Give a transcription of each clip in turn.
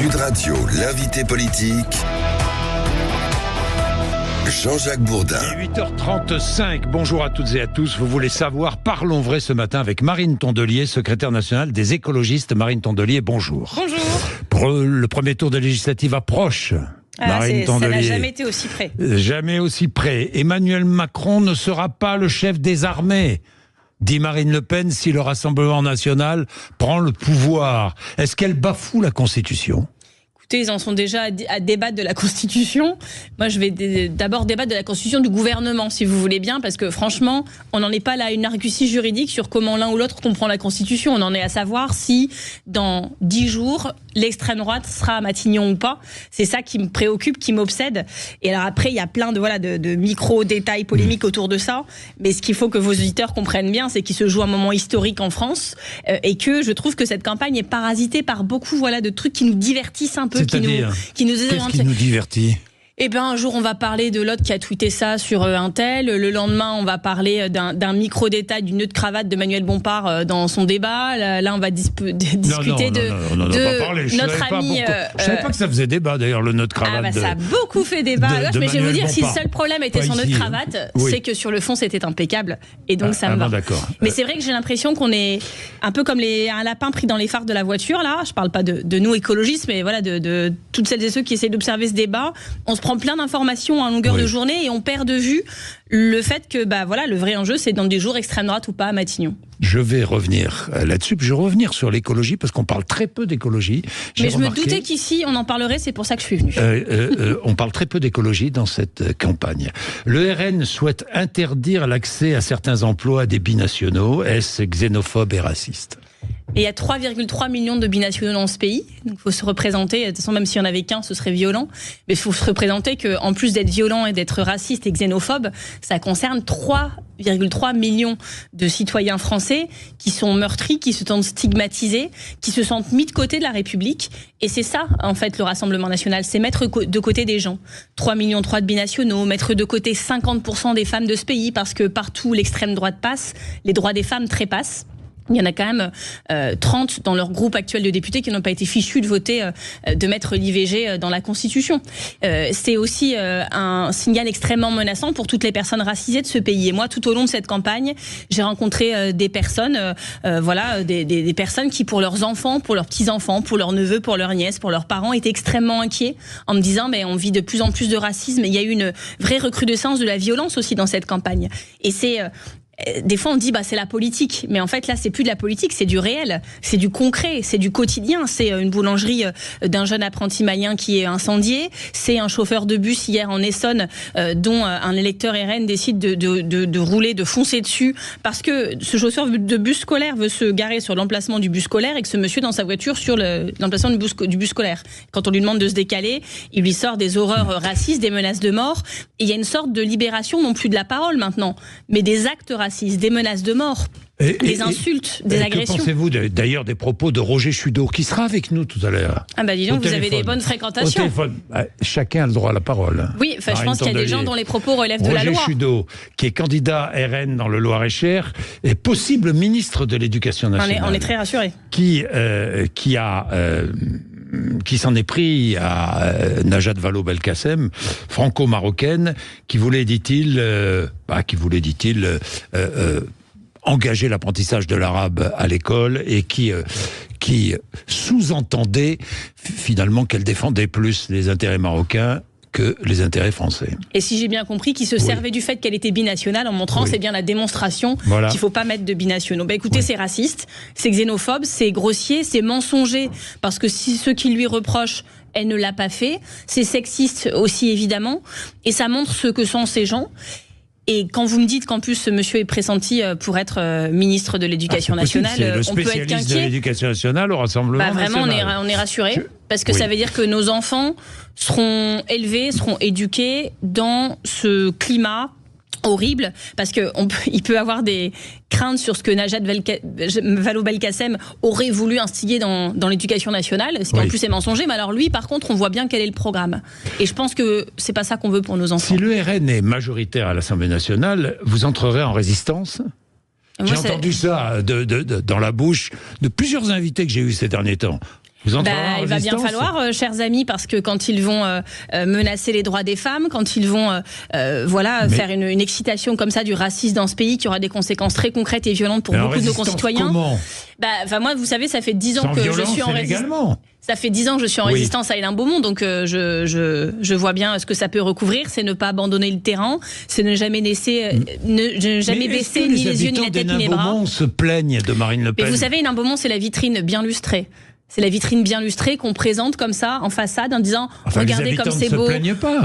Sud Radio, l'invité politique, Jean-Jacques Bourdin. Il est 8h35, bonjour à toutes et à tous. Vous voulez savoir, parlons vrai ce matin avec Marine Tondelier, secrétaire nationale des écologistes. Marine Tondelier, bonjour. Bonjour. Le premier tour de législative approche. Marine Tondelier. Ça n'a jamais été aussi près. Jamais aussi près. Emmanuel Macron ne sera pas le chef des armées, dit Marine Le Pen, si le Rassemblement national prend le pouvoir. Est-ce qu'elle bafoue la Constitution ? Écoutez, ils en sont déjà à débattre de la Constitution. Moi, je vais d'abord débattre de la Constitution du gouvernement, si vous voulez bien, parce que franchement, on n'en est pas là à une argutie juridique sur comment l'un ou l'autre comprend la Constitution. On en est à savoir si, dans 10 jours, l'extrême droite sera à Matignon ou pas. C'est ça qui me préoccupe, qui m'obsède. Et alors après, il y a plein de micro-détails polémiques autour de ça. Mais ce qu'il faut que vos auditeurs comprennent bien, c'est qu'il se joue un moment historique en France et que je trouve que cette campagne est parasitée par beaucoup de trucs qui nous divertissent un peu. C'est-à-dire, qu'est-ce qui nous divertit ? Eh bien, un jour, on va parler de l'autre qui a tweeté ça sur un tel. Le lendemain, on va parler d'un micro-détail du nœud de cravate de Manuel Bompard dans son débat. Là on va discuter de notre ami... Je ne savais pas que ça faisait débat, d'ailleurs, le nœud de cravate. Ça a beaucoup fait débat. Mais je vais vous dire, si le seul problème était son nœud de cravate, oui, c'est que sur le fond, c'était impeccable. Et donc, ça me va. D'accord. Mais c'est vrai que j'ai l'impression qu'on est un peu comme un lapin pris dans les phares de la voiture, là. Je ne parle pas de nous, écologistes, mais voilà, de toutes celles et ceux qui essaient d'observer ce débat. On se prend plein d'informations à longueur de journée et on perd de vue le fait que le vrai enjeu, c'est dans des jours extrême droite ou pas à Matignon. Je vais revenir là-dessus, puis je vais revenir sur l'écologie, parce qu'on parle très peu d'écologie. Mais je me doutais qu'ici, on en parlerait, c'est pour ça que je suis venu. On parle très peu d'écologie dans cette campagne. Le RN souhaite interdire l'accès à certains emplois à des binationaux. Est-ce xénophobe et raciste ? Et il y a 3,3 millions de binationaux dans ce pays. Donc il faut se représenter, de toute façon, même s'il n'y en avait qu'un, ce serait violent. Mais il faut se représenter qu'en plus d'être violent et d'être raciste et xénophobe, ça concerne 3,3 millions de citoyens français qui sont meurtris, qui se sentent stigmatisés, qui se sentent mis de côté de la République. Et c'est ça, en fait, le Rassemblement national. C'est mettre de côté des gens. 3,3 millions de binationaux, mettre de côté 50% des femmes de ce pays, parce que partout où l'extrême droite passe, les droits des femmes trépassent. Il y en a quand même 30 dans leur groupe actuel de députés qui n'ont pas été fichus de voter, de mettre l'IVG dans la Constitution. C'est aussi un signal extrêmement menaçant pour toutes les personnes racisées de ce pays. Et moi, tout au long de cette campagne, j'ai rencontré des personnes, des personnes qui, pour leurs enfants, pour leurs petits-enfants, pour leurs neveux, pour leurs nièces, pour leurs parents, étaient extrêmement inquiets en me disant on vit de plus en plus de racisme. Et il y a eu une vraie recrudescence de la violence aussi dans cette campagne. Et c'est... Des fois on dit c'est la politique, mais en fait là c'est plus de la politique, c'est du réel, c'est du concret, c'est du quotidien. C'est une boulangerie d'un jeune apprenti malien qui est incendié, c'est un chauffeur de bus hier en Essonne dont un électeur RN décide de rouler, de foncer dessus parce que ce chauffeur de bus scolaire veut se garer sur l'emplacement du bus scolaire et que ce monsieur dans sa voiture sur l'emplacement du bus scolaire. Quand on lui demande de se décaler, il lui sort des horreurs racistes, des menaces de mort, et il y a une sorte de libération non plus de la parole maintenant, mais des actes racistes, des menaces de mort, des insultes, des agressions. Que pensez-vous d'ailleurs des propos de Roger Chudeau, qui sera avec nous tout à l'heure ? Dis donc, vous avez des bonnes fréquentations. Au téléphone. Chacun a le droit à la parole. Oui, je pense qu'il y a des gens dont les propos relèvent de la loi. Roger Chudeau, qui est candidat RN dans le Loir-et-Cher, est possible ministre de l'Éducation nationale. On est très rassurés. Qui s'en est pris à Najat Vallaud-Belkacem, franco-marocaine, qui voulait, dit-il, engager l'apprentissage de l'arabe à l'école et qui sous-entendait finalement qu'elle défendait plus les intérêts marocains que les intérêts français. Et si j'ai bien compris, qui se servait du fait qu'elle était binationale en montrant, c'est bien la démonstration qu'il ne faut pas mettre de binationaux. Écoutez, c'est raciste, c'est xénophobe, c'est grossier, c'est mensonger, parce que si ceux qui lui reprochent, elle ne l'a pas fait, c'est sexiste aussi évidemment, et ça montre ce que sont ces gens. Et quand vous me dites qu'en plus ce monsieur est pressenti pour être ministre de l'Éducation nationale, on peut être qu'inquiet. Le spécialiste de l'Éducation nationale au Rassemblement national. Vraiment, on est rassurés, parce que ça veut dire que nos enfants seront élevés, seront éduqués dans ce climat horrible, parce qu'il peut avoir des craintes sur ce que Najat Vallaud-Belkacem aurait voulu instiller dans l'éducation nationale, ce qui en plus est mensonger, mais alors lui, par contre, on voit bien quel est le programme. Et je pense que c'est pas ça qu'on veut pour nos enfants. Si le RN est majoritaire à l'Assemblée nationale, vous entrerez en résistance ? J'ai entendu ça dans la bouche de plusieurs invités que j'ai eus ces derniers temps. Vous entrerez en Il va bien résistance falloir, chers amis, parce que quand ils vont menacer les droits des femmes, quand ils vont faire une excitation comme ça du racisme dans ce pays qui aura des conséquences très concrètes et violentes pour beaucoup de nos concitoyens. Comment ? Moi, vous savez, ça fait 10 ans que je suis en résistance. Ça fait 10 ans que je suis en résistance à Hénin Beaumont, donc je vois bien ce que ça peut recouvrir. C'est ne pas abandonner le terrain, c'est ne jamais baisser ni les yeux, ni la tête, ni les bras. Hénin Beaumont se plaignent de Marine Le Pen. Mais vous savez, Hénin Beaumont, c'est la vitrine bien lustrée. C'est la vitrine bien lustrée qu'on présente comme ça, en façade, en disant regardez comme c'est beau.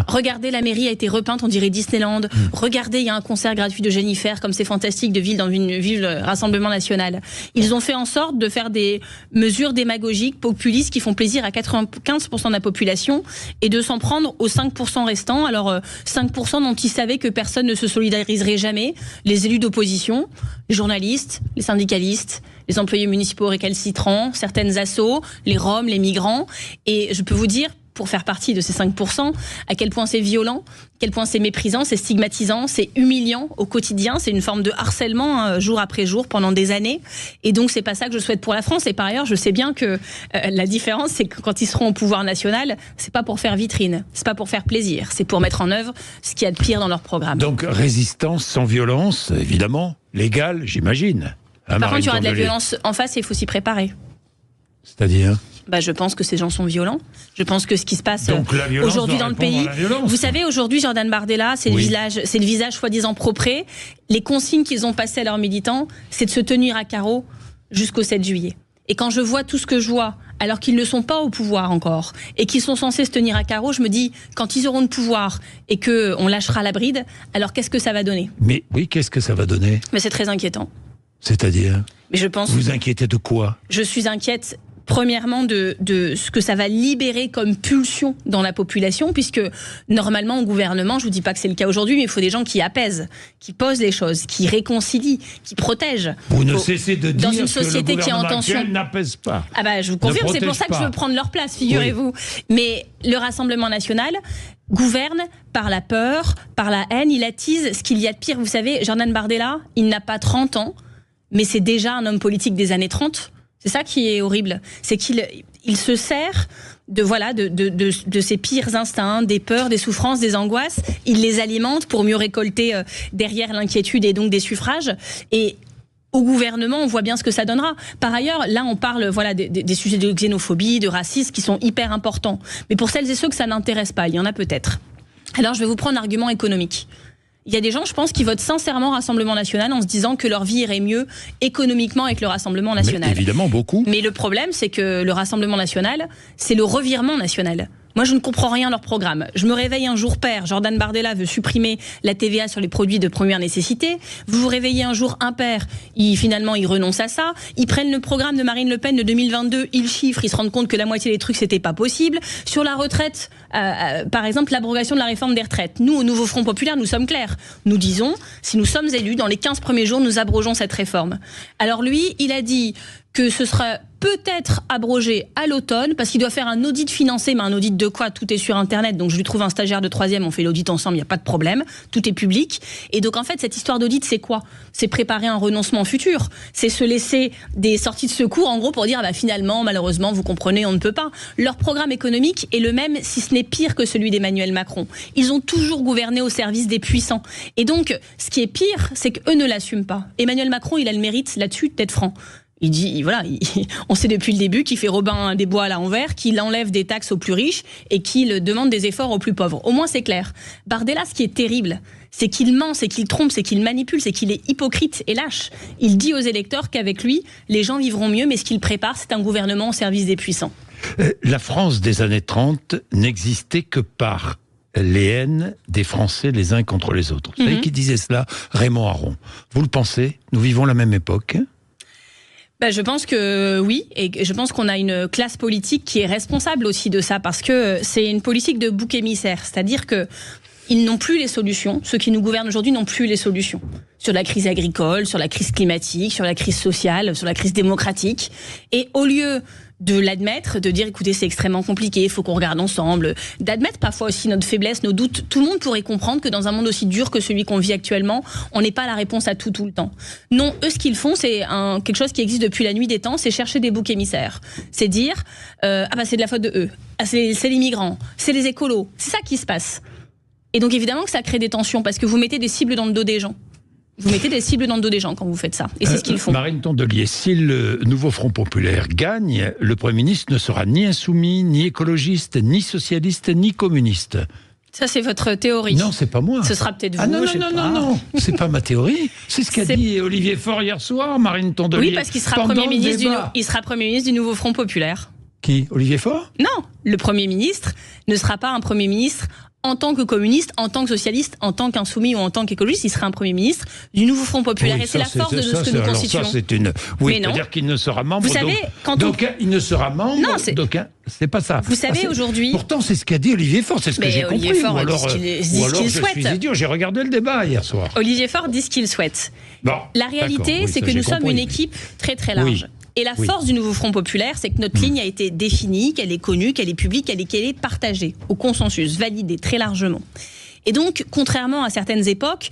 Regardez, la mairie a été repeinte, on dirait Disneyland. Regardez, il y a un concert gratuit de Jennifer, comme c'est fantastique de ville dans une ville Rassemblement National. Ils ont fait en sorte de faire des mesures démagogiques, populistes, qui font plaisir à 95% de la population et de s'en prendre aux 5% restants. Alors, 5% dont ils savaient que personne ne se solidariserait jamais. Les élus d'opposition, les journalistes, les syndicalistes, les employés municipaux récalcitrants, certaines assos, les Roms, les migrants. Et je peux vous dire, pour faire partie de ces 5%, à quel point c'est violent, à quel point c'est méprisant, c'est stigmatisant, c'est humiliant au quotidien, c'est une forme de harcèlement jour après jour pendant des années. Et donc c'est pas ça que je souhaite pour la France. Et par ailleurs, je sais bien que la différence, c'est que quand ils seront au pouvoir national, c'est pas pour faire vitrine, c'est pas pour faire plaisir, c'est pour mettre en œuvre ce qu'il y a de pire dans leur programme. Donc résistance sans violence, évidemment, légale, j'imagine. Par contre, il y aura de la violence en face et il faut s'y préparer. C'est-à-dire ? Je pense que ces gens sont violents. Je pense que ce qui se passe aujourd'hui dans le pays... Vous savez, aujourd'hui, Jordan Bardella, c'est le visage soi-disant propre. Les consignes qu'ils ont passées à leurs militants, c'est de se tenir à carreau jusqu'au 7 juillet. Et quand je vois tout ce que je vois, alors qu'ils ne sont pas au pouvoir encore, et qu'ils sont censés se tenir à carreau, je me dis, quand ils auront le pouvoir et qu'on lâchera la bride, alors qu'est-ce que ça va donner ? Mais oui, qu'est-ce que ça va donner ? Mais c'est très inquiétant. C'est-à-dire ? Mais je pense. Vous inquiétez de quoi ? Je suis inquiète. Premièrement, de ce que ça va libérer comme pulsion dans la population, puisque normalement, au gouvernement, je ne vous dis pas que c'est le cas aujourd'hui, mais il faut des gens qui apaisent, qui posent les choses, qui réconcilient, qui protègent. Vous ne cessez de dire dans une société que le qui est en tension n'apaise pas. Je vous confirme, c'est pour ça que je veux prendre leur place, figurez-vous. Mais le Rassemblement National gouverne par la peur, par la haine, il attise ce qu'il y a de pire. Vous savez, Jordan Bardella, il n'a pas 30 ans, mais c'est déjà un homme politique des années 30. C'est ça qui est horrible, c'est qu'il se sert de ses pires instincts, des peurs, des souffrances, des angoisses. Il les alimente pour mieux récolter derrière l'inquiétude et donc des suffrages. Et au gouvernement, on voit bien ce que ça donnera. Par ailleurs, là, on parle des sujets de xénophobie, de racisme qui sont hyper importants. Mais pour celles et ceux que ça n'intéresse pas, il y en a peut-être. Alors, je vais vous prendre l'argument économique. Il y a des gens, je pense, qui votent sincèrement Rassemblement National en se disant que leur vie irait mieux économiquement avec le Rassemblement National. Mais évidemment, beaucoup. Mais le problème, c'est que le Rassemblement National, c'est le revirement national. Moi, je ne comprends rien à leur programme. Je me réveille un jour pair, Jordan Bardella veut supprimer la TVA sur les produits de première nécessité. Vous vous réveillez un jour impair, finalement, ils renoncent à ça. Ils prennent le programme de Marine Le Pen de 2022, ils chiffrent, ils se rendent compte que la moitié des trucs, c'était pas possible. Sur la retraite, par exemple, l'abrogation de la réforme des retraites. Nous, au Nouveau Front Populaire, nous sommes clairs. Nous disons, si nous sommes élus, dans les 15 premiers jours, nous abrogeons cette réforme. Alors lui, il a dit que ce sera peut-être abrogé à l'automne, parce qu'il doit faire un audit financé, mais un audit de quoi ? Tout est sur Internet, donc je lui trouve un stagiaire de 3e, on fait l'audit ensemble, il n'y a pas de problème, tout est public. Et donc en fait, cette histoire d'audit, c'est quoi ? C'est préparer un renoncement futur, c'est se laisser des sorties de secours, en gros, pour dire, finalement, malheureusement, vous comprenez, on ne peut pas. Leur programme économique est le même, si ce n'est pire que celui d'Emmanuel Macron. Ils ont toujours gouverné au service des puissants. Et donc, ce qui est pire, c'est qu'eux ne l'assument pas. Emmanuel Macron, il a le mérite là-dessus d'être franc. Il dit, on sait depuis le début qu'il fait Robin des Bois à l'envers, qu'il enlève des taxes aux plus riches et qu'il demande des efforts aux plus pauvres. Au moins, c'est clair. Bardella, ce qui est terrible, c'est qu'il ment, c'est qu'il trompe, c'est qu'il manipule, c'est qu'il est hypocrite et lâche. Il dit aux électeurs qu'avec lui, les gens vivront mieux, mais ce qu'il prépare, c'est un gouvernement au service des puissants. La France des années 30 n'existait que par les haines des Français les uns contre les autres. Vous savez qui disait cela ? Raymond Aron. Vous le pensez ? Nous vivons la même époque ? Je pense que oui, et je pense qu'on a une classe politique qui est responsable aussi de ça, parce que c'est une politique de bouc émissaire, c'est-à-dire que ils n'ont plus les solutions, ceux qui nous gouvernent aujourd'hui n'ont plus les solutions sur la crise agricole, sur la crise climatique, sur la crise sociale, sur la crise démocratique, et au lieu de l'admettre, de dire écoutez c'est extrêmement compliqué, il faut qu'on regarde ensemble, d'admettre parfois aussi notre faiblesse, nos doutes. Tout le monde pourrait comprendre que dans un monde aussi dur que celui qu'on vit actuellement, on n'est pas la réponse à tout le temps. Non, eux ce qu'ils font c'est quelque chose qui existe depuis la nuit des temps, c'est chercher des boucs émissaires. C'est dire c'est de la faute de eux, c'est les migrants, c'est les écolos, c'est ça qui se passe. Et donc évidemment que ça crée des tensions parce que vous mettez des cibles dans le dos des gens. Vous mettez des cibles dans le dos des gens quand vous faites ça. Et c'est ce qu'ils font. Marine Tondelier, si le nouveau Front populaire gagne, le Premier ministre ne sera ni insoumis, ni écologiste, ni socialiste, ni communiste. Ça, c'est votre théorie. Non, c'est pas moi. Ce sera peut-être vous. Non. C'est pas ma théorie. C'est ce qu'a dit Olivier Faure hier soir, Marine Tondelier. Oui, parce qu'il sera Premier ministre du nouveau Front populaire. Qui ? Olivier Faure ? Non, le Premier ministre ne sera pas un Premier ministre en tant que communiste, en tant que socialiste, en tant qu'insoumis ou en tant qu'écologiste, il sera un Premier ministre du nouveau Front populaire. Oui, et c'est la force de ce que nous constituons. Ça, c'est une... Oui, c'est-à-dire qu'il ne sera membre... Vous savez, il ne sera membre... Non, c'est pas ça. Vous savez, aujourd'hui... Pourtant, c'est ce qu'a dit Olivier Faure, c'est ce que j'ai compris. Olivier Faure dit ce qu'il souhaite. Je suis idiot, j'ai regardé le débat hier soir. Olivier Faure dit ce qu'il souhaite. Bon, la réalité, c'est que nous sommes une équipe très très large. Oui. Et la force du nouveau Front populaire, c'est que notre ligne a été définie, qu'elle est connue, qu'elle est publique, qu'elle est partagée au consensus, validée très largement. Et donc, contrairement à certaines époques,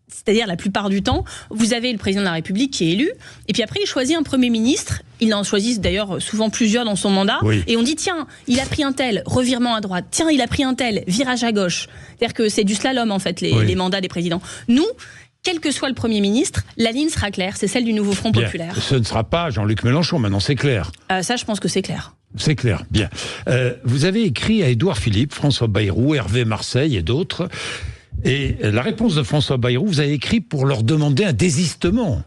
c'est-à-dire la plupart du temps, vous avez le président de la République qui est élu, et puis après il choisit un Premier ministre, il en choisit d'ailleurs souvent plusieurs dans son mandat, et on dit tiens, il a pris un tel, revirement à droite, tiens, il a pris un tel, virage à gauche. C'est-à-dire que c'est du slalom en fait, les mandats des présidents. Nous, quel que soit le Premier ministre, la ligne sera claire, c'est celle du nouveau Front populaire. Ce ne sera pas Jean-Luc Mélenchon, maintenant c'est clair. Ça, je pense que c'est clair. C'est clair, bien. Vous avez écrit à Édouard Philippe, François Bayrou, Hervé Marseille et d'autres, et la réponse de François Bayrou, vous avez écrit pour leur demander un désistement.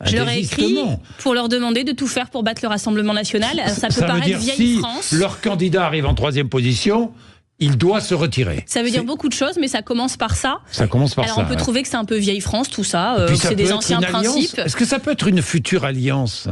Je leur ai écrit pour leur demander de tout faire pour battre le Rassemblement national. Alors, ça peut paraître vieille France. Si leur candidat arrive en 3e position... il doit se retirer. Ça veut dire beaucoup de choses, mais ça commence par ça. Ça commence par ça. Alors on peut trouver que c'est un peu vieille France, tout ça. C'est des anciens principes. Est-ce que ça peut être une future alliance ?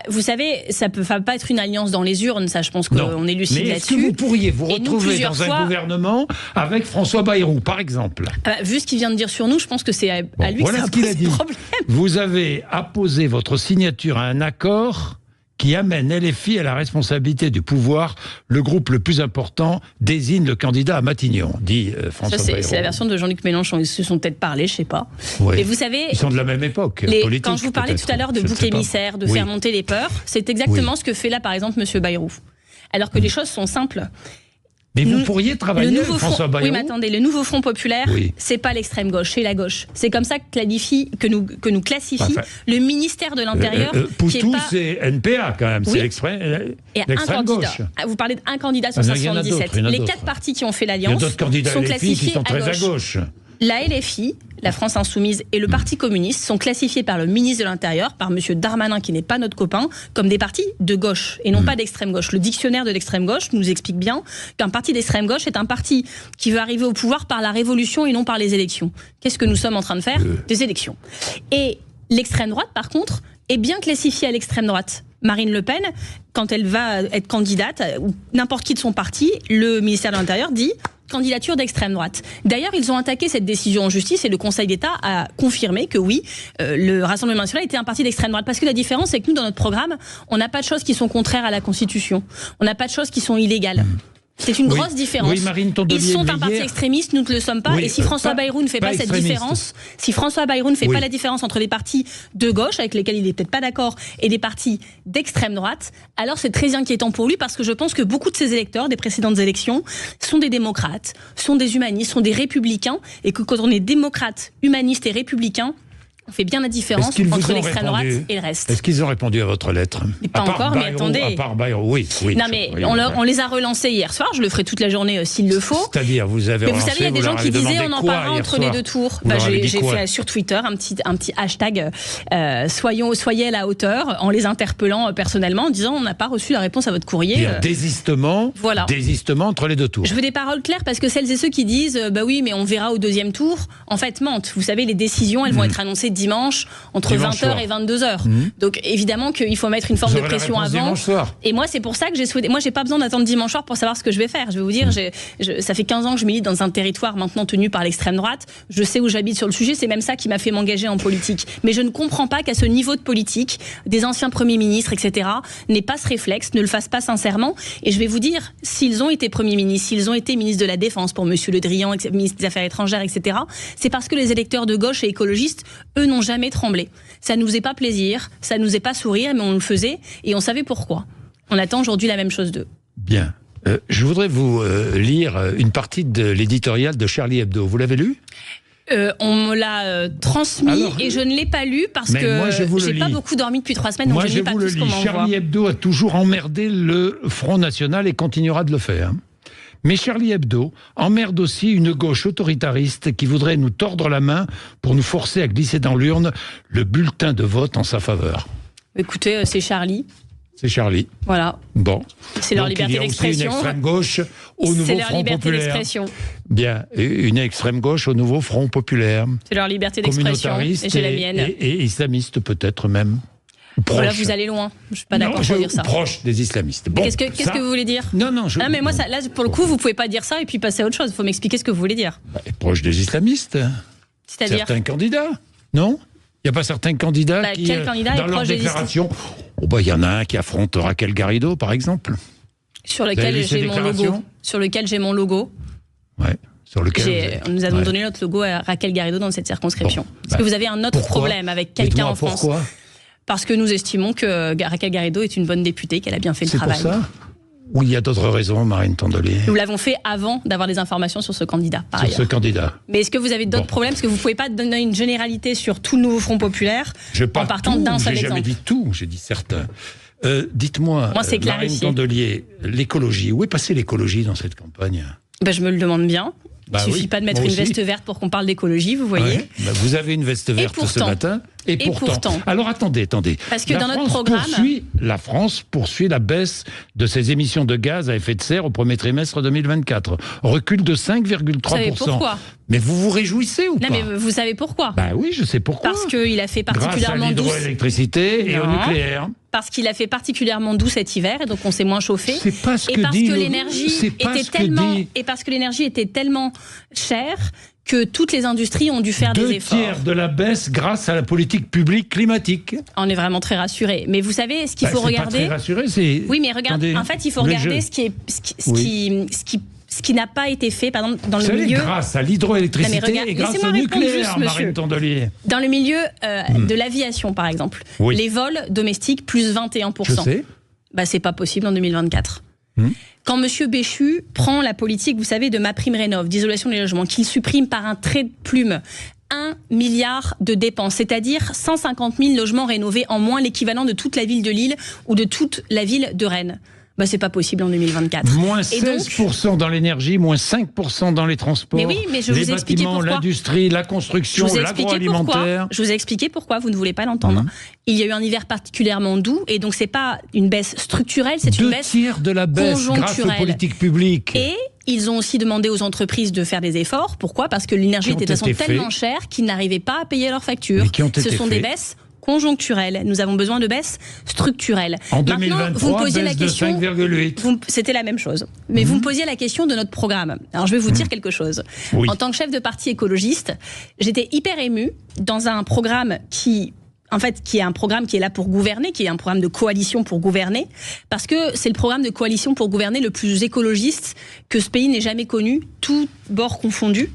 Vous savez, ça peut pas être une alliance dans les urnes, ça je pense qu'on est lucide là-dessus. Est-ce que vous pourriez vous retrouver dans un gouvernement avec François Bayrou, par exemple ? Vu ce qu'il vient de dire sur nous, je pense que c'est à lui que ça pose problème. Vous avez apposé votre signature à un accord qui amène LFI à la responsabilité du pouvoir. Le groupe le plus important désigne le candidat à Matignon, dit François Bayrou. C'est la version de Jean-Luc Mélenchon. Ils se sont peut-être parlé, je sais pas. Oui. Et vous savez, ils sont de la même époque politique. Quand je vous parlais tout à l'heure de bouc émissaire, de faire monter les peurs, c'est exactement ce que fait là, par exemple, M. Bayrou. Alors que les choses sont simples. Mais vous pourriez travailler avec François Bayrou. Oui, mais attendez, le nouveau Front populaire, c'est pas l'extrême gauche, c'est la gauche. C'est comme ça que nous classifie le ministère de l'Intérieur. Poutou, c'est NPA quand même, c'est l'extrême gauche. Vous parlez d'un candidat sur 517. Les 4 partis qui ont fait l'alliance sont classifiés à gauche. La LFI, la France Insoumise et le Parti communiste sont classifiés par le ministre de l'Intérieur, par M. Darmanin, qui n'est pas notre copain, comme des partis de gauche et non pas d'extrême gauche. Le dictionnaire de l'extrême gauche nous explique bien qu'un parti d'extrême gauche est un parti qui veut arriver au pouvoir par la révolution et non par les élections. Qu'est-ce que nous sommes en train de faire ? Des élections. Et l'extrême droite, par contre, est bien classifiée à l'extrême droite. Marine Le Pen, quand elle va être candidate, ou n'importe qui de son parti, le ministère de l'Intérieur dit candidature d'extrême droite. D'ailleurs, ils ont attaqué cette décision en justice et le Conseil d'État a confirmé que oui, le Rassemblement national était un parti d'extrême droite. Parce que la différence, c'est que nous, dans notre programme, on n'a pas de choses qui sont contraires à la Constitution. On n'a pas de choses qui sont illégales. C'est une grosse différence. Oui, Marine Tondelier, ils sont un parti extrémiste, nous ne le sommes pas. Et si François Bayrou ne fait pas cette différence, si François Bayrou ne fait pas la différence entre les partis de gauche, avec lesquels il n'est peut-être pas d'accord, et des partis d'extrême droite, alors c'est très inquiétant pour lui, parce que je pense que beaucoup de ses électeurs des précédentes élections sont des démocrates, sont des humanistes, sont des républicains, et que quand on est démocrate, humaniste et républicain, on fait bien la différence entre l'extrême droite et le reste. Est-ce qu'ils ont répondu à votre lettre ? Pas encore, mais attendez. À part Bayrou, oui. Non, mais on les a relancés hier soir. Je le ferai toute la journée s'il le faut. C'est-à-dire, vous avez relancé. Mais vous savez, il y a des gens qui disaient on en parlera entre les deux tours. J'ai fait sur Twitter un petit hashtag soyez à la hauteur, en les interpellant personnellement, en disant on n'a pas reçu la réponse à votre courrier. Désistement entre les deux tours. Je veux des paroles claires, parce que celles et ceux qui disent bah oui, mais on verra au 2e tour, en fait mentent. Vous savez, les décisions, elles vont être annoncées dimanche entre 20h et 22h. Donc évidemment qu'il faut mettre une forme de pression avant. Et moi, c'est pour ça que j'ai souhaité. Moi, j'ai pas besoin d'attendre dimanche soir pour savoir ce que je vais faire. Je vais vous dire, ça fait 15 ans que je milite dans un territoire maintenant tenu par l'extrême droite. Je sais où j'habite sur le sujet. C'est même ça qui m'a fait m'engager en politique. Mais je ne comprends pas qu'à ce niveau de politique, des anciens premiers ministres, etc., n'aient pas ce réflexe, ne le fassent pas sincèrement. Et je vais vous dire, s'ils ont été premiers ministres, s'ils ont été ministres de la Défense pour Monsieur Le Drian, ministre des Affaires étrangères, etc., c'est parce que les électeurs de gauche et écologistes, eux, n'ont jamais tremblé. Ça ne nous faisait pas plaisir, ça ne nous faisait pas sourire, mais on le faisait et on savait pourquoi. On attend aujourd'hui la même chose d'eux. Bien. Je voudrais vous lire une partie de l'éditorial de Charlie Hebdo. Vous l'avez lu ? On me l'a transmis et je ne l'ai pas lu parce que j'ai pas beaucoup dormi depuis 3 semaines, donc je ne lis pas tout ce qu'on m'envoie. Charlie Hebdo a toujours emmerdé le Front National et continuera de le faire. Mais Charlie Hebdo emmerde aussi une gauche autoritariste qui voudrait nous tordre la main pour nous forcer à glisser dans l'urne le bulletin de vote en sa faveur. Écoutez, c'est Charlie. C'est Charlie. Voilà. Bon. C'est leur liberté d'expression. Il y a aussi une extrême gauche au nouveau Front Populaire. C'est leur liberté d'expression. Bien. Une extrême gauche au nouveau Front Populaire. C'est leur liberté d'expression. Et j'ai la mienne. Et islamiste peut-être même. Voilà, vous allez loin. Je suis pas d'accord pour dire ça. Proche des islamistes. Bon, qu'est-ce que vous voulez dire ? Non. Mais moi, là, pour le coup, vous pouvez pas dire ça et puis passer à autre chose. Il faut m'expliquer ce que vous voulez dire. Proche des islamistes. C'est-à-dire certains candidats, non ? Il n'y a pas certains candidats qui, quel candidat dans leur déclaration, il y en a un qui affronte Raquel Garrido, par exemple. Sur lequel j'ai mon logo. Ouais. Sur lequel nous avons donné notre logo à Raquel Garrido dans cette circonscription. Est-ce que vous avez un autre problème avec quelqu'un en France ? Pourquoi ? Parce que nous estimons que Raquel Garrido est une bonne députée, qu'elle a bien fait le travail. C'est pour ça ? Ou il y a d'autres raisons, Marine Tondelier ? Nous l'avons fait avant d'avoir des informations sur ce candidat, par ailleurs. Sur ce candidat. Mais est-ce que vous avez d'autres problèmes ? Parce que vous ne pouvez pas donner une généralité sur tout le nouveau Front Populaire en partant d'un seul exemple. J'ai jamais dit tout, j'ai dit certains. Dites-moi, Marine Tondelier, l'écologie, où est passée l'écologie dans cette campagne ? Je me le demande bien. Il ne suffit pas de mettre une veste verte pour qu'on parle d'écologie, vous voyez. Ouais, vous avez une veste verte ce matin. Et pourtant. Alors attendez. Parce que dans notre programme. La France poursuit la baisse de ses émissions de gaz à effet de serre au premier trimestre 2024. Recul de 5,3%. Vous savez pourquoi ? Mais vous vous réjouissez ou pas ? Non, mais vous savez pourquoi ? Oui, je sais pourquoi. Parce qu'il a fait particulièrement douce. Grâce à l'hydroélectricité et au nucléaire. Parce qu'il a fait particulièrement doux cet hiver et donc on s'est moins chauffé. C'est pas ce que dit Et parce que l'énergie était tellement chère que toutes les industries ont dû faire des efforts. 2/3 de la baisse grâce à la politique publique climatique. On est vraiment très rassurés. Mais vous savez, ce qu'il faut regarder... C'est pas très rassuré, c'est... Oui, mais regardez, en fait, il faut regarder ce qui n'a pas été fait, par exemple, dans le milieu... grâce à l'hydroélectricité et grâce au nucléaire, Marine Tondelier. Dans le milieu de l'aviation, par exemple, les vols domestiques, plus 21%. Je sais. C'est pas possible en 2024. Quand M. Béchu prend la politique, vous savez, de MaPrimeRénov', d'isolation des logements, qu'il supprime par un trait de plume 1 milliard de dépenses, c'est-à-dire 150 000 logements rénovés en moins, l'équivalent de toute la ville de Lille ou de toute la ville de Rennes. C'est pas possible en 2024. Moins 16% dans l'énergie, moins 5% dans les transports. Mais oui, mais je vous expliquer pourquoi. L'industrie, la construction, l'agroalimentaire. Je vous ai expliqué pourquoi vous ne voulez pas l'entendre. Il y a eu un hiver particulièrement doux et donc c'est pas une baisse structurelle, c'est une baisse 2/3 de la baisse grâce aux politiques publiques. Et ils ont aussi demandé aux entreprises de faire des efforts. Pourquoi ? Parce que l'énergie était de toute façon tellement chère qu'ils n'arrivaient pas à payer leurs factures. Ce sont des baisses conjoncturelle. Nous avons besoin de baisses structurelles. En 2023, vous me posiez la question, de 5,8. C'était la même chose. Mais vous me posiez la question de notre programme. Alors je vais vous dire quelque chose. En tant que chef de parti écologiste, j'étais hyper émue dans un programme qui est un programme qui est là pour gouverner, qui est un programme de coalition pour gouverner, parce que c'est le programme de coalition pour gouverner le plus écologiste que ce pays n'ait jamais connu, tous bords confondus,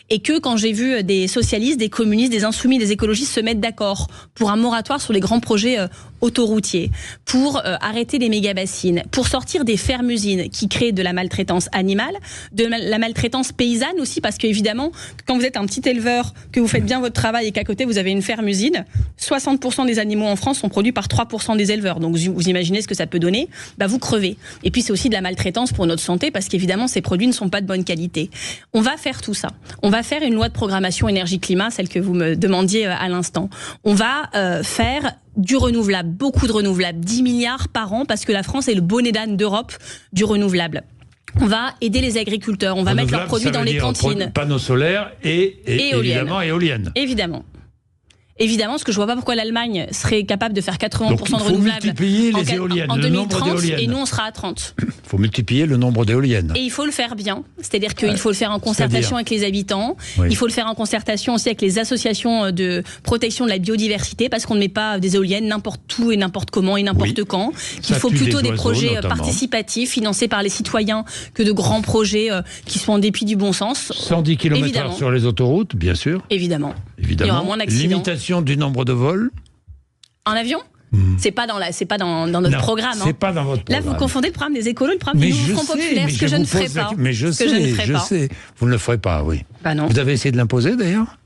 et que quand j'ai vu des socialistes, des communistes, des insoumis, des écologistes se mettre d'accord pour un moratoire sur les grands projets autoroutiers, pour arrêter les méga-bassines, pour sortir des fermes-usines qui créent de la maltraitance animale, de la maltraitance paysanne aussi, parce qu'évidemment, quand vous êtes un petit éleveur, que vous faites bien votre travail et qu'à côté vous avez une ferme-usine, 60% des animaux en France sont produits par 3% des éleveurs. Donc vous imaginez ce que ça peut donner, vous crevez. Et puis c'est aussi de la maltraitance pour notre santé, parce qu'évidemment ces produits ne sont pas de bonne qualité. On va faire tout ça. On va faire une loi de programmation énergie-climat, celle que vous me demandiez à l'instant. On va faire du renouvelable, beaucoup de renouvelable, 10 milliards par an, parce que la France est le bonnet d'âne d'Europe du renouvelable. On va aider les agriculteurs, on va mettre leurs produits dans les cantines. Panneaux solaires et évidemment éoliennes. Évidemment. Évidemment, parce que je vois pas pourquoi l'Allemagne serait capable de faire 80% Donc, de renouvelables. il faut multiplier les éoliennes, en le nombre 2030, d'éoliennes. et nous on sera à 30. Il faut multiplier le nombre d'éoliennes. Et il faut le faire bien, c'est-à-dire qu'il faut le faire en concertation avec les habitants, il faut le faire en concertation aussi avec les associations de protection de la biodiversité, parce qu'on ne met pas des éoliennes n'importe où et n'importe comment et n'importe quand. Il faut plutôt des projets participatifs, financés par les citoyens, que de grands projets qui sont en dépit du bon sens. 110 km/h sur les autoroutes, bien sûr. Évidemment. Il y aura moins d'accidents. Limitation du nombre de vols. En avion ? C'est pas dans notre programme. C'est pas dans votre programme. Là, vous confondez le programme des écolos et le programme du nouveau Front Populaire, ce que je ne ferai pas. Mais je sais. Vous ne le ferez pas, oui. Bah non. Vous avez essayé de l'imposer, d'ailleurs ?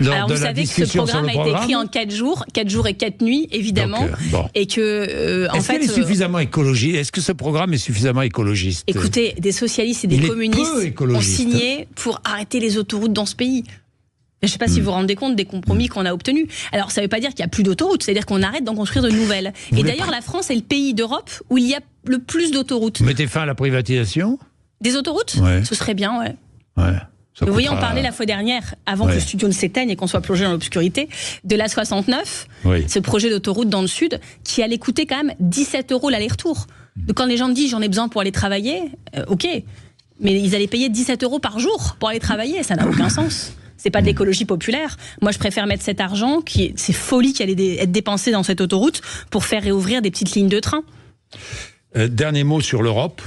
Alors, vous savez que ce programme a été écrit en 4 jours et 4 nuits, évidemment. Donc, bon. Et que, Est-ce qu'il est suffisamment écologiste ? Est-ce que ce programme est suffisamment écologiste ? Écoutez, des socialistes et des communistes ont signé pour arrêter les autoroutes dans ce pays. Je ne sais pas si vous vous rendez compte des compromis qu'on a obtenus. Alors, ça ne veut pas dire qu'il n'y a plus d'autoroutes, c'est-à-dire qu'on arrête d'en construire de nouvelles. Et d'ailleurs, la France est le pays d'Europe où il y a le plus d'autoroutes. Vous mettez fin à la privatisation ? Des autoroutes ? Ouais. Ce serait bien, ouais. Ouais. Vous voyez, on parlait la fois dernière, avant que le studio ne s'éteigne et qu'on soit plongé dans l'obscurité, de l'A69, ce projet d'autoroute dans le sud, qui allait coûter quand même 17 € l'aller-retour. Donc quand les gens me disent j'en ai besoin pour aller travailler, ok, mais ils allaient payer 17 € par jour pour aller travailler, ça n'a aucun sens. C'est pas de l'écologie populaire. Moi, je préfère mettre cet argent, c'est folie qui allait être dépensé dans cette autoroute, pour faire réouvrir des petites lignes de train. Dernier mot sur l'Europe.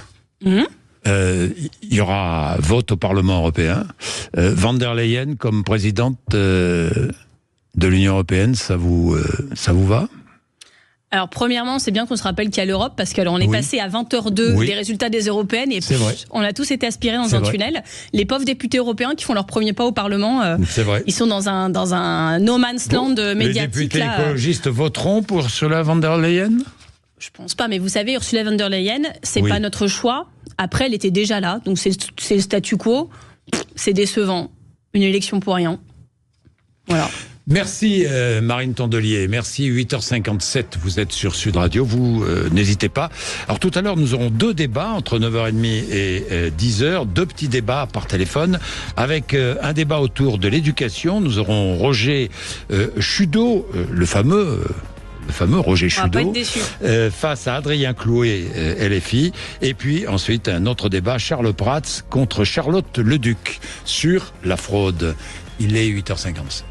Il y aura vote au Parlement européen. Van der Leyen comme présidente de l'Union européenne, ça vous va ? Alors, premièrement, c'est bien qu'on se rappelle qu'il y a l'Europe, parce qu'on est passé à 20h02 des résultats des européennes, et on a tous été aspirés dans un tunnel. Les pauvres députés européens qui font leur premier pas au Parlement, ils sont dans un no man's land médiatique. Les députés écologistes voteront pour Ursula von der Leyen ? Je pense pas, mais vous savez, Ursula von der Leyen, c'est pas notre choix. Après, elle était déjà là, donc c'est le statu quo. C'est décevant. Une élection pour rien. Voilà. Merci Marine Tondelier, merci. 8h57, vous êtes sur Sud Radio, vous n'hésitez pas. Alors tout à l'heure, nous aurons 2 débats entre 9h30 et 10h, 2 petits débats par téléphone, avec un débat autour de l'éducation. Nous aurons Roger Chudeau, le fameux Roger Chudeau, face à Adrien Clouet, LFI, et puis ensuite un autre débat, Charles Prats contre Charlotte Leduc, sur la fraude. Il est 8h57.